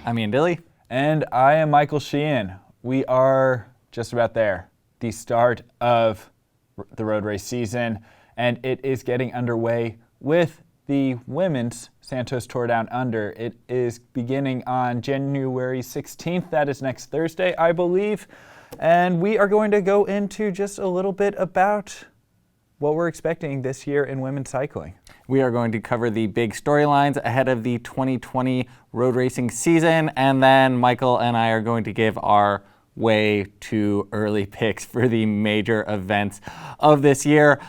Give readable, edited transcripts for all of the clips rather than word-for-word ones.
I'm Ian Dilley. And I am Michael Sheehan. We are just about there. The start of the road race season, and it is getting underway with the women's Santos Tour Down Under. It is beginning on January 16th. That is next Thursday, I believe. And we are going to go into just a little bit about what we're expecting this year in women's cycling. We are going to cover the big storylines ahead of the 2020 road racing season, and then Michael and I are going to give our way too early picks for the major events of this year.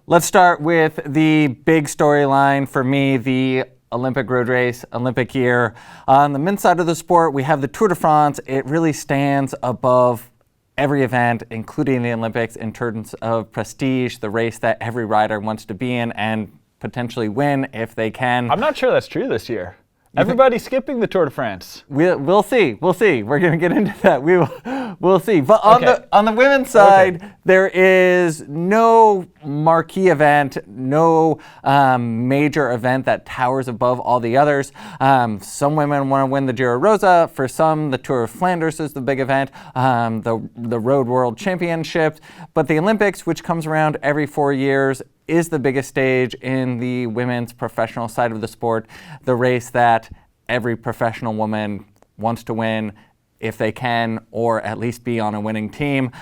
Let's start with the big storyline for me, the Olympic road race, Olympic year. On the men's side of the sport, we have the Tour de France. It really stands above every event, including the Olympics, in terms of prestige, the race that every rider wants to be in and potentially win if they can. I'm not sure that's true this year. Everybody's skipping the Tour de France. We'll see. We're going to get into that. We'll see. But on the women's side, there is no marquee event, no major event that towers above all the others. Some women want to win the Giro Rosa. For some, the Tour of Flanders is the big event, the Road World Championships. But the Olympics, which comes around every 4 years, is the biggest stage in the women's professional side of the sport, the race that every professional woman wants to win if they can, or at least be on a winning team.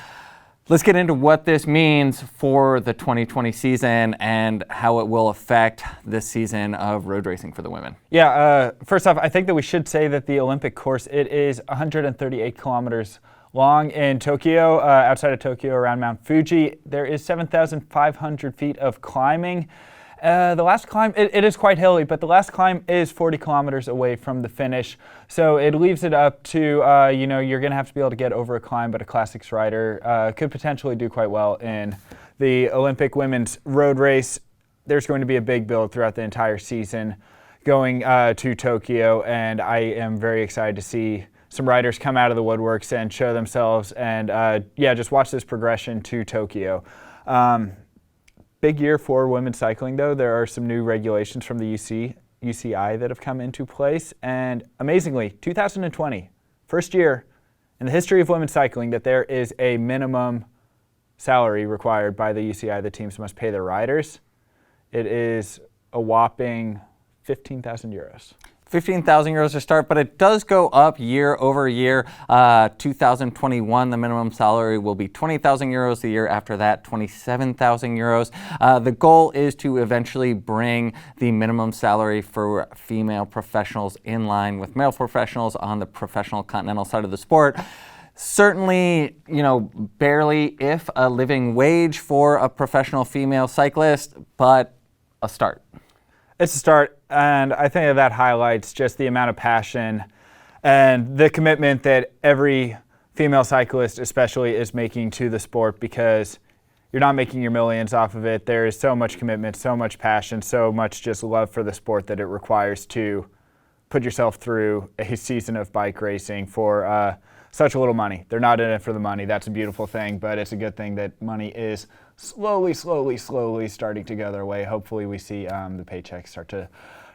Let's get into what this means for the 2020 season and how it will affect this season of road racing for the women. Yeah, first off, I think that we should say that the Olympic course, it is 138 kilometers long in Tokyo, outside of Tokyo around Mount Fuji. There is 7,500 feet of climbing. The last climb, it is quite hilly, but the last climb is 40 kilometers away from the finish. So it leaves it up to, you're going to have to be able to get over a climb, but a classics rider could potentially do quite well in the Olympic women's road race. There's going to be a big build throughout the entire season going to Tokyo, and I am very excited to see some riders come out of the woodworks and show themselves, and just watch this progression to Tokyo. Big year for women's cycling, though. There are some new regulations from the UCI that have come into place, and amazingly, 2020, first year in the history of women's cycling that there is a minimum salary required by the UCI the teams must pay their riders. It is a whopping 15,000 euros. 15,000 euros to start, but it does go up year over year. 2021, the minimum salary will be 20,000 euros. The year after that, 27,000 euros. The goal is to eventually bring the minimum salary for female professionals in line with male professionals on the professional continental side of the sport. Certainly, barely if a living wage for a professional female cyclist, but a start. It's a start, and I think that highlights just the amount of passion and the commitment that every female cyclist especially is making to the sport, because you're not making your millions off of it. There is so much commitment, so much passion, so much just love for the sport that it requires to put yourself through a season of bike racing for such a little money. They're not in it for the money. That's a beautiful thing, but it's a good thing that money is slowly starting to go their way. Hopefully we see the paychecks start to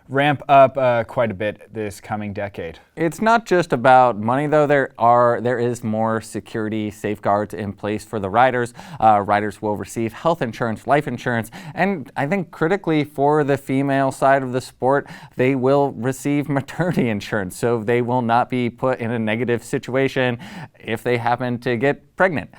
ramp up quite a bit this coming decade. It's not just about money, though. There is more security safeguards in place for the riders. Riders will receive health insurance, life insurance, and I think critically for the female side of the sport, they will receive maternity insurance, so they will not be put in a negative situation if they happen to get pregnant.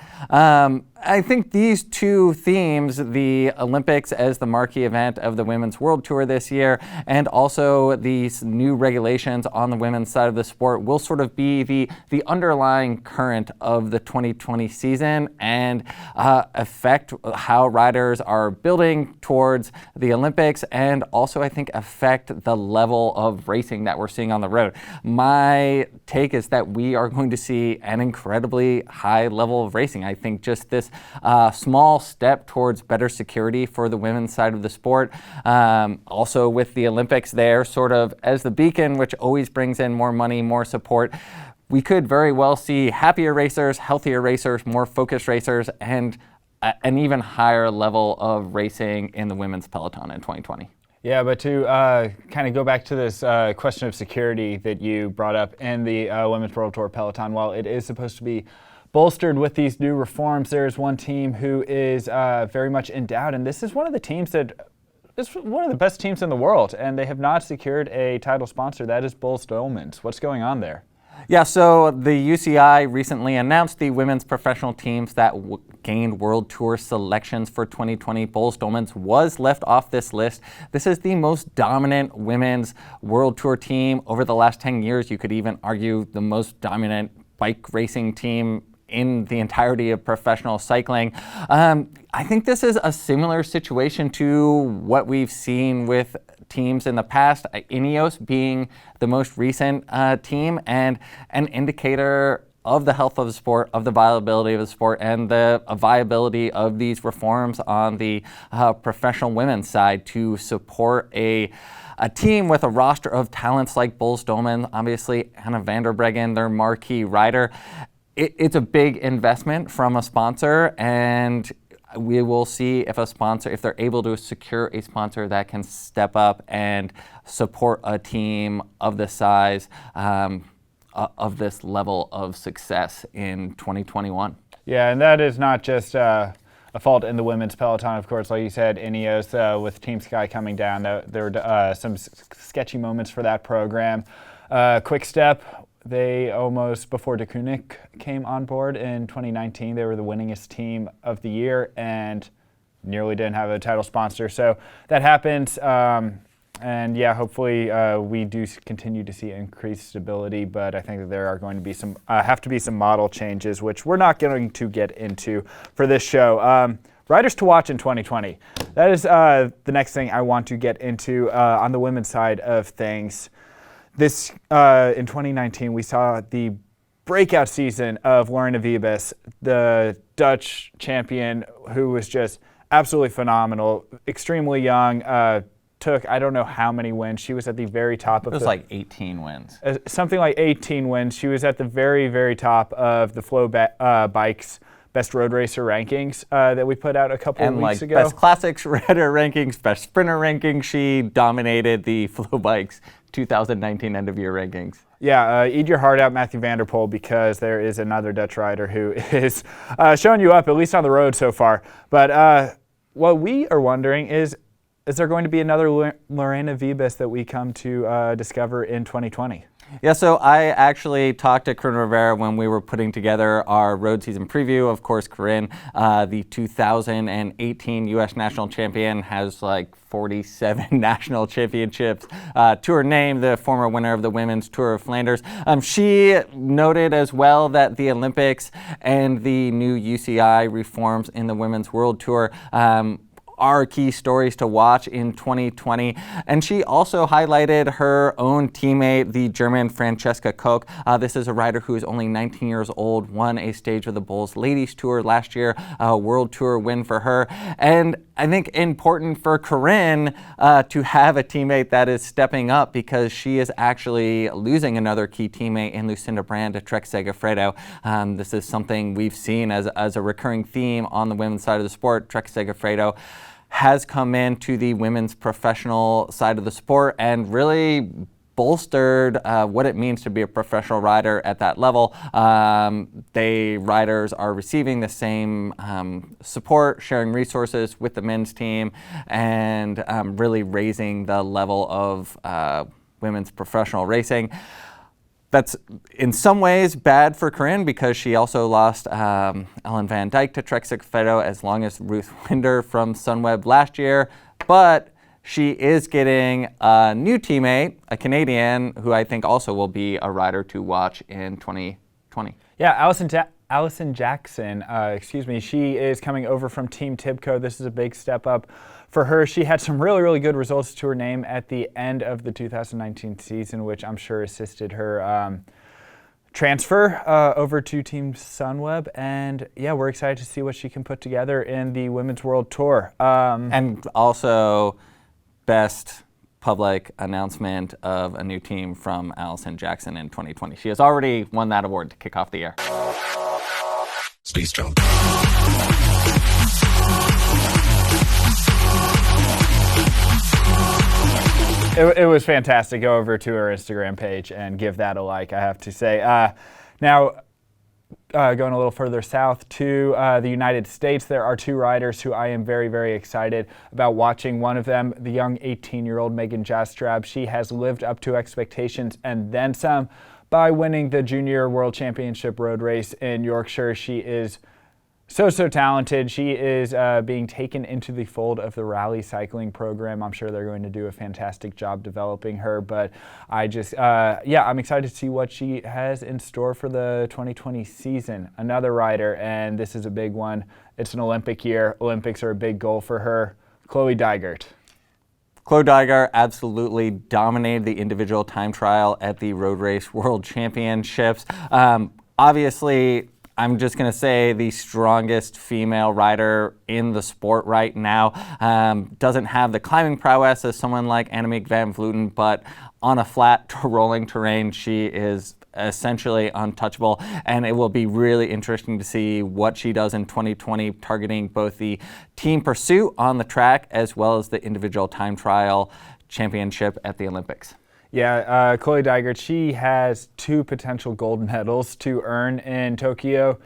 I think these two themes, the Olympics as the marquee event of the Women's World Tour this year, and also these new regulations on the women's side of the sport, will sort of be the underlying current of the 2020 season and affect how riders are building towards the Olympics, and also I think affect the level of racing that we're seeing on the road. My take is that we are going to see an incredibly high level of racing. I think just this small step towards better security for the women's side of the sport. Also with the Olympics there sort of as the beacon, which always brings in more money, more support. We could very well see happier racers, healthier racers, more focused racers, and an even higher level of racing in the women's peloton in 2020. Yeah, but to kind of go back to this question of security that you brought up in the Women's World Tour Peloton, while it is supposed to be bolstered with these new reforms, there is one team who is very much in doubt, and this is one of the teams that is one of the best teams in the world, and they have not secured a title sponsor. That is Boel Stolmans. What's going on there? Yeah, so the UCI recently announced the women's professional teams that gained World Tour selections for 2020. Boel Stolmans was left off this list. This is the most dominant women's World Tour team over the last 10 years. You could even argue the most dominant bike racing team in the entirety of professional cycling. I think this is a similar situation to what we've seen with teams in the past, Ineos being the most recent team and an indicator of the health of the sport, of the viability of the sport, and the viability of these reforms on the professional women's side to support a team with a roster of talents like Boel Stolmans, obviously Anna van der Breggen, their marquee rider. It's a big investment from a sponsor, and we will see if they're able to secure a sponsor that can step up and support a team of this size, of this level of success in 2021. Yeah, and that is not just a fault in the women's peloton, of course. Like you said, Ineos with Team Sky coming down, there were some sketchy moments for that program. Quick Step, they almost, before de Kooning came on board in 2019, they were the winningest team of the year and nearly didn't have a title sponsor. So that happens. And yeah, hopefully we do continue to see increased stability, but I think that there are going to be have to be some model changes, which we're not going to get into for this show. Riders to watch in 2020. That is the next thing I want to get into on the women's side of things. This in 2019, we saw the breakout season of Lorena Wiebes, the Dutch champion, who was just absolutely phenomenal, extremely young. Took I don't know how many wins. She was at the very top of it was like 18 wins. Something like 18 wins. She was at the very, very top of the FloBikes Best Road Racer rankings that we put out a couple of weeks ago. Best Classics Rider rankings, Best Sprinter rankings. She dominated the FloBikes 2019 end-of-year rankings. Yeah, eat your heart out, Matthew van der Poel, because there is another Dutch rider who is showing you up, at least on the road so far. But what we are wondering is there going to be another Lorena Wiebes that we come to discover in 2020? Yeah, so I actually talked to Corinne Rivera when we were putting together our road season preview. Of course, Corinne, the 2018 U.S. national champion, has like 47 national championships to her name, the former winner of the Women's Tour of Flanders. She noted as well that the Olympics and the new UCI reforms in the Women's World Tour are key stories to watch in 2020. And she also highlighted her own teammate, the German Francesca Koch. This is a rider who is only 19 years old, won a stage of the Bulls Ladies Tour last year, a World Tour win for her. And I think important for Corinne to have a teammate that is stepping up, because she is actually losing another key teammate in Lucinda Brand to Trek Segafredo. This is something we've seen as a recurring theme on the women's side of the sport. Trek Segafredo has come into the women's professional side of the sport and really bolstered what it means to be a professional rider at that level. Riders are receiving the same support, sharing resources with the men's team, and really raising the level of women's professional racing. That's in some ways bad for Corinne, because she also lost Ellen van Dijk to Trek Segafredo, as long as Ruth Winder from Sunweb last year. But she is getting a new teammate, a Canadian, who I think also will be a rider to watch in 2020. Yeah, Allison Jackson, she is coming over from Team Tibco. This is a big step up for her. She had some really, really good results to her name at the end of the 2019 season, which I'm sure assisted her transfer over to Team Sunweb. And yeah, we're excited to see what she can put together in the Women's World Tour. And also, best public announcement of a new team from Allison Jackson in 2020. She has already won that award to kick off the year. Space Jump. it was fantastic. Go over to her Instagram page and give that a like, I have to say. Now, going a little further south to the United States, there are two riders who I am very, very excited about watching. One of them, the young 18-year-old Megan Jastrab. She has lived up to expectations and then some by winning the Junior World Championship road race in Yorkshire. She is so talented. She is being taken into the fold of the rally cycling program. I'm sure they're going to do a fantastic job developing her, but I'm excited to see what she has in store for the 2020 season. Another rider, and this is a big one. It's an Olympic year. Olympics are a big goal for her. Chloe Dagger. Chloe Dagger absolutely dominated the individual time trial at the Road Race World Championships. Obviously, I'm just going to say the strongest female rider in the sport right now. Doesn't have the climbing prowess as someone like Annemiek van Vleuten, but on a flat rolling terrain, she is essentially untouchable, and it will be really interesting to see what she does in 2020, targeting both the team pursuit on the track as well as the individual time trial championship at the Olympics. Yeah, Chloe Dagger, she has 2 potential gold medals to earn in Tokyo,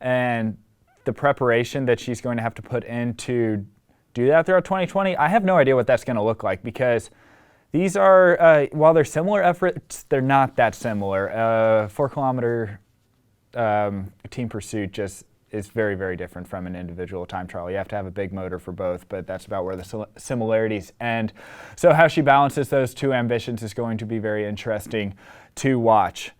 and the preparation that she's going to have to put in to do that throughout 2020, I have no idea what that's going to look like, because these are, while they're similar efforts, they're not that similar. 4 kilometer team pursuit just is very, very different from an individual time trial. You have to have a big motor for both, but that's about where the similarities end. So how she balances those 2 ambitions is going to be very interesting to watch.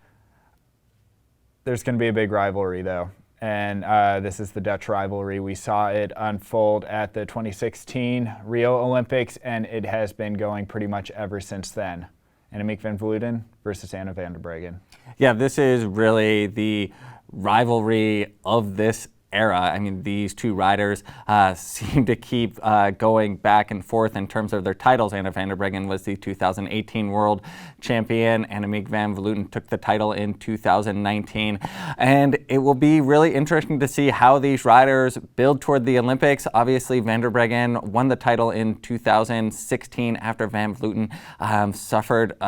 There's going to be a big rivalry, though, and this is the Dutch rivalry. We saw it unfold at the 2016 Rio Olympics, and it has been going pretty much ever since then. Annemiek van Vleuten versus Anna van der Breggen. Yeah, this is really the rivalry of this era. I mean, these 2 riders seem to keep going back and forth in terms of their titles. Anna van der Breggen was the 2018 world champion. Annemiek van Vleuten took the title in 2019. And it will be really interesting to see how these riders build toward the Olympics. Obviously, van der Breggen won the title in 2016 after van Vleuten suffered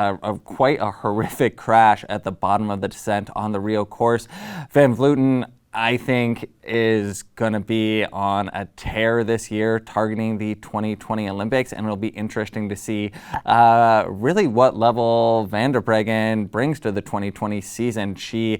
quite a horrific crash at the bottom of the descent on the Rio course. Van Vleuten, I think, is going to be on a tear this year, targeting the 2020 Olympics, and it'll be interesting to see really what level van der Breggen brings to the 2020 season. She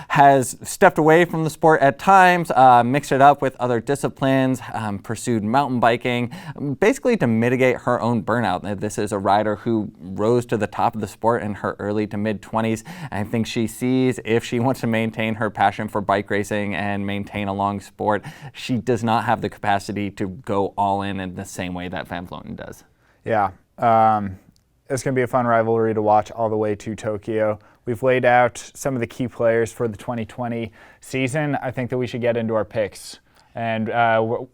has stepped away from the sport at times, mixed it up with other disciplines, pursued mountain biking, basically to mitigate her own burnout. This is a rider who rose to the top of the sport in her early to mid-20s. I think she sees, if she wants to maintain her passion for bike racing and maintain a long sport, she does not have the capacity to go all in the same way that van Vleuten does. Yeah, it's going to be a fun rivalry to watch all the way to Tokyo. We've laid out some of the key players for the 2020 season. I think that we should get into our picks. And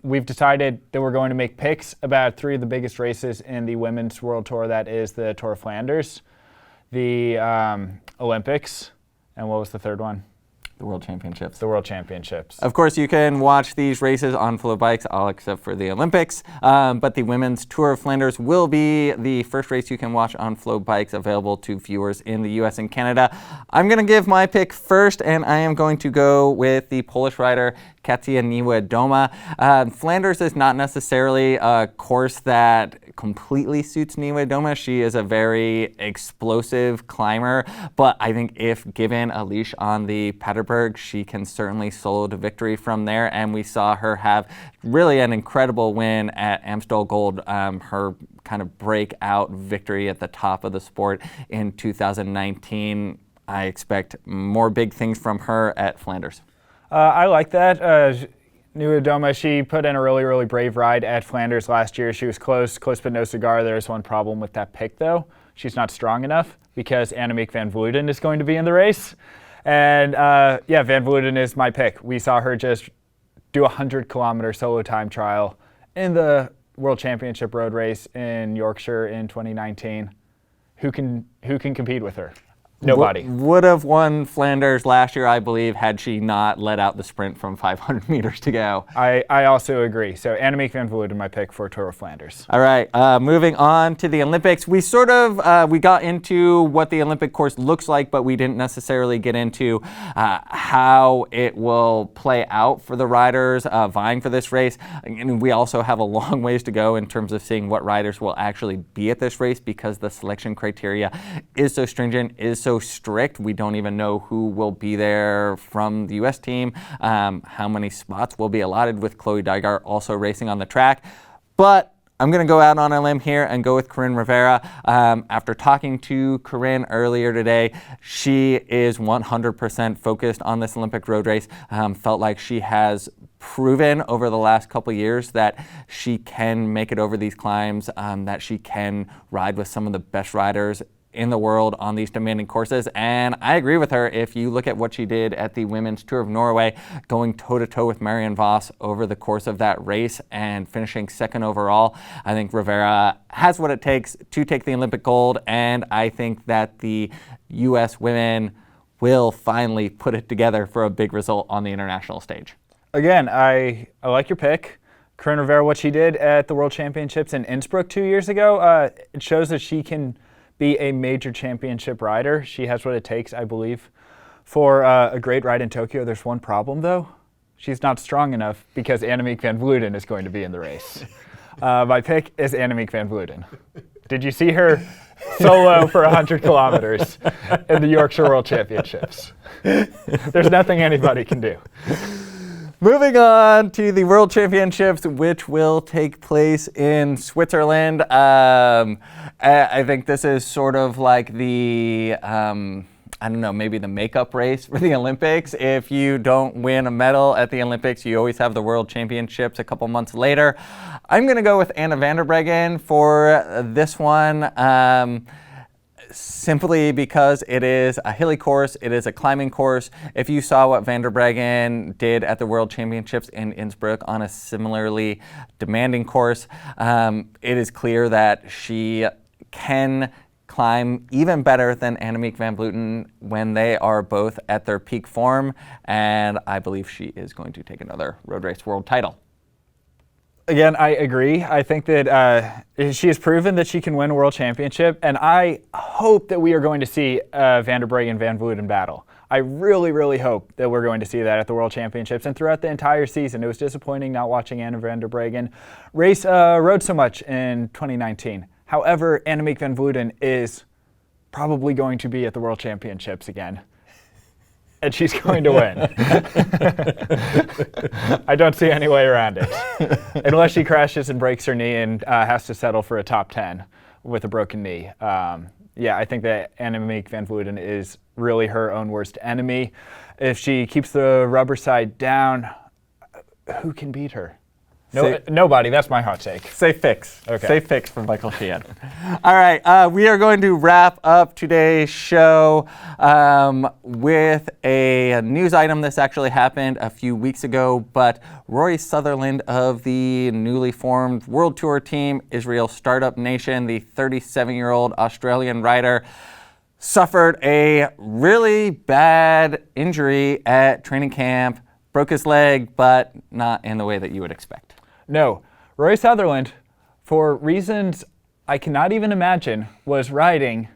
we've decided that we're going to make picks about 3 of the biggest races in the Women's World Tour. That is the Tour of Flanders, the Olympics, and what was the third one? The World Championships. The World Championships. Of course, you can watch these races on FloBikes, all except for the Olympics. But the Women's Tour of Flanders will be the first race you can watch on FloBikes, available to viewers in the US and Canada. I'm going to give my pick first, and I am going to go with the Polish rider Katia Niewiadoma. Flanders is not necessarily a course that completely suits Niewiadoma. She is a very explosive climber, but I think if given a leash on the Paterberg, she can certainly solo to victory from there. And we saw her have really an incredible win at Amstel Gold, her kind of breakout victory at the top of the sport in 2019. I expect more big things from her at Flanders. I like that. Niewiadoma, she put in a really, really brave ride at Flanders last year. She was close but no cigar. There's one problem with that pick, though. She's not strong enough because Annemiek van Vleuten is going to be in the race. And van Vleuten is my pick. We saw her just do a 100-kilometer solo time trial in the World Championship road race in Yorkshire in 2019. Who can compete with her? Nobody. Would have won Flanders last year, I believe, had she not let out the sprint from 500 meters to go. I also agree. So Annemiek van Vleuten, my pick for Tour of Flanders. All right, moving on to the Olympics. We we got into what the Olympic course looks like, but we didn't necessarily get into how it will play out for the riders vying for this race. And we also have a long ways to go in terms of seeing what riders will actually be at this race, because the selection criteria is so stringent, is so strict. We don't even know who will be there from the U.S. team, how many spots will be allotted, with Chloe Dagger also racing on the track. But I'm going to go out on a limb here and go with Corinne Rivera. After talking to Corinne earlier today, she is 100% focused on this Olympic road race. Felt like she has proven over the last couple years that she can make it over these climbs, that she can ride with some of the best riders in the world on these demanding courses. And I agree with her. If you look at what she did at the Women's Tour of Norway, going toe-to-toe with Marianne Vos over the course of that race and finishing second overall, I think Rivera has what it takes to take the Olympic gold, and I think that the U.S. women will finally put it together for a big result on the international stage. Again, I like your pick. Corinne Rivera, what she did at the World Championships in Innsbruck 2 years ago, it shows that she can be a major championship rider. She has what it takes, I believe, for a great ride in Tokyo. There's one problem, though. She's not strong enough, because Annemiek van Vleuten is going to be in the race. My pick is Annemiek van Vleuten. Did you see her solo for 100 kilometers in the Yorkshire World Championships? There's nothing anybody can do. Moving on to the World Championships, which will take place in Switzerland. I think this is sort of like the, I don't know, maybe the makeup race for the Olympics. If you don't win a medal at the Olympics, you always have the World Championships a couple months later. I'm going to go with Anna van der Breggen for this one. Simply because it is a hilly course, it is a climbing course. If you saw what van der Breggen did at the World Championships in Innsbruck on a similarly demanding course, it is clear that she can climb even better than Annemiek van Vleuten when they are both at their peak form, and I believe she is going to take another road race world title. Again, I agree. I think that she has proven that she can win a world championship, and I hope that we are going to see van der Breggen Van Vleuten battle. I really, really hope that we're going to see that at the World Championships and throughout the entire season. It was disappointing not watching Anna van der Breggen race road so much in 2019. However, Annemiek van Vleuten is probably going to be at the World Championships again. And she's going to win. I don't see any way around it. Unless she crashes and breaks her knee and has to settle for a top 10 with a broken knee. Yeah, I think that Annemiek van Vleuten is really her own worst enemy. If she keeps the rubber side down, who can beat her? Nobody. That's my hot take. Safe fix. Okay. Safe fix from Michael Sheehan. All right. We are going to wrap up today's show with a news item. This actually happened a few weeks ago, but Rory Sutherland of the newly formed World Tour team, Israel Startup Nation, the 37-year-old Australian rider, suffered a really bad injury at training camp. Broke his leg, but not in the way that you would expect. No, Rory Sutherland, for reasons I cannot even imagine, was riding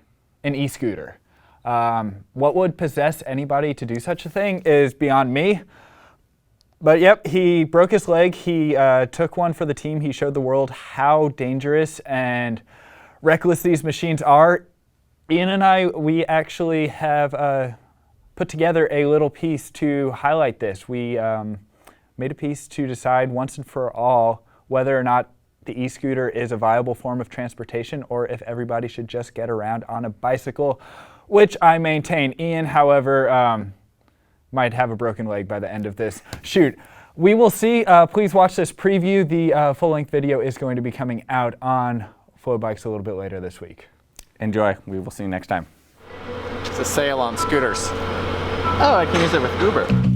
an e-scooter. What would possess anybody to do such a thing is beyond me. But yep, he broke his leg. He took one for the team. He showed the world how dangerous and reckless these machines are. Ian and I, we actually have put together a little piece to highlight this. We made a piece to decide once and for all whether or not the e-scooter is a viable form of transportation or if everybody should just get around on a bicycle, which I maintain. Ian, however, might have a broken leg by the end of this shoot. We will see. Please watch this preview. The full-length video is going to be coming out on FloBikes a little bit later this week. Enjoy. We will see you next time. It's a sale on scooters. Oh, I can use it with Uber.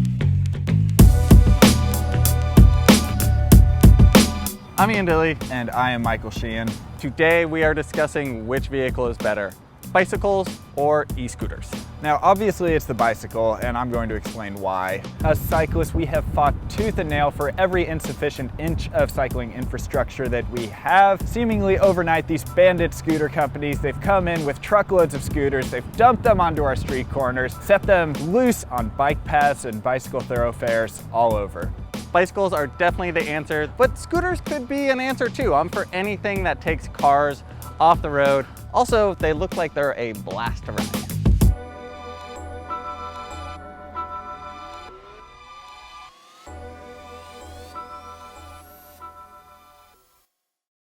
I'm Ian Dilly. And I am Michael Sheehan. Today we are discussing which vehicle is better, bicycles or e-scooters? Now, obviously it's the bicycle, and I'm going to explain why. As cyclists, we have fought tooth and nail for every insufficient inch of cycling infrastructure that we have. Seemingly overnight, these bandit scooter companies, they've come in with truckloads of scooters, they've dumped them onto our street corners, set them loose on bike paths and bicycle thoroughfares all over. Bicycles are definitely the answer, but scooters could be an answer too. I'm for anything that takes cars off the road. Also, they look like they're a blast to ride.